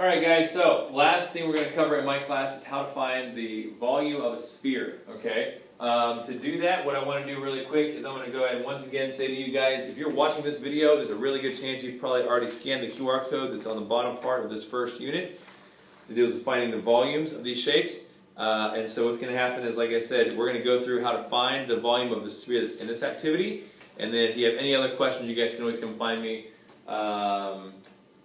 Alright guys, so last thing we're going to cover in my class is how to find the volume of a sphere, okay? To do that, what I want to do really quick is I'm going to go ahead and once again say to you guys, if you're watching this video, there's a really good chance you've probably already scanned the QR code that's on the bottom part of this first unit. It deals with finding the volumes of these shapes. And so what's going to happen is, like I said, we're going to go through how to find the volume of the sphere that's in this activity. And then if you have any other questions, you guys can always come find me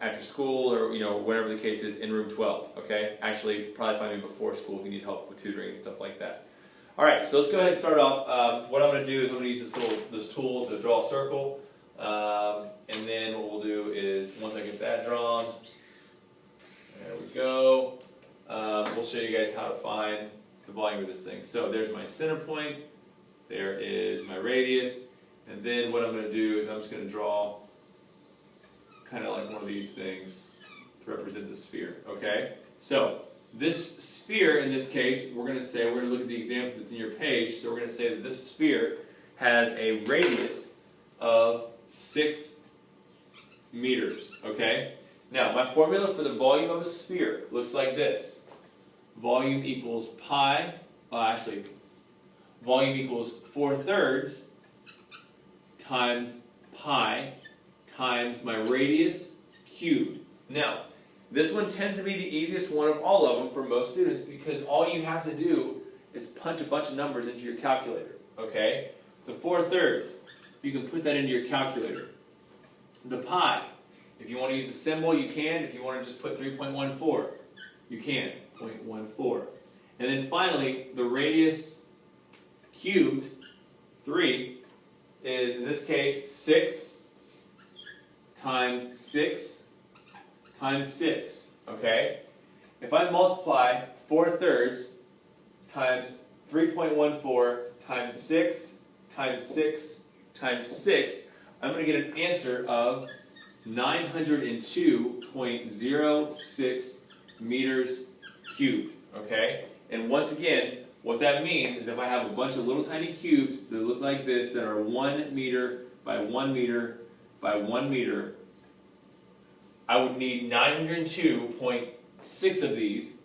after school or whatever the case is in room 12. Okay? Actually, probably find me before school if you need help with tutoring and stuff like that. All right, so let's go ahead and start off. What I'm going to do is I'm going to use this tool to draw a circle. And then what we'll do is, once I get that drawn, there we go. We'll show you guys how to find the volume of this thing. So there's my center point, there is my radius, and then what I'm going to do is I'm just going to draw kind of like one of these things to represent the sphere, okay? So this sphere, in this case, we're going to look at the example that's in your page, so we're going to say that this sphere has a radius of 6 meters, okay? Now, my formula for the volume of a sphere looks like this. Volume equals volume equals 4/3 times pi times my radius cubed. Now, this one tends to be the easiest one of all of them for most students because all you have to do is punch a bunch of numbers into your calculator, okay? The 4/3, you can put that into your calculator. The pi, if you want to use the symbol, you can. If you want to just put 3.14, you can, 0.14. And then finally, the radius cubed, 3, is in this case 6 times 6 times 6, okay? If I multiply 4/3 times 3.14 times 6 times 6 times 6, I'm going to get an answer of 902.06 meters cubed, okay? And once again, what that means is if I have a bunch of little tiny cubes that look like this that are 1 meter by 1 meter by 1 meter, I would need 902.6 of these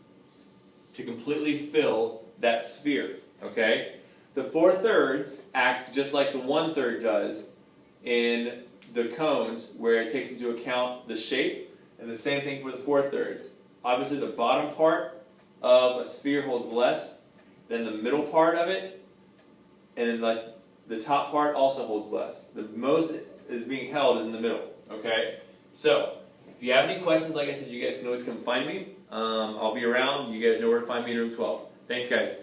to completely fill that sphere, okay? The 4/3 acts just like the 1/3 does in the cones, where it takes into account the shape, and the same thing for the 4/3. Obviously, the bottom part of a sphere holds less than the middle part of it, and then the top part also holds less. The most is being held is in the middle, okay? So, if you have any questions, like I said, you guys can always come find me. I'll be around. You guys know where to find me in room 12. Thanks, guys.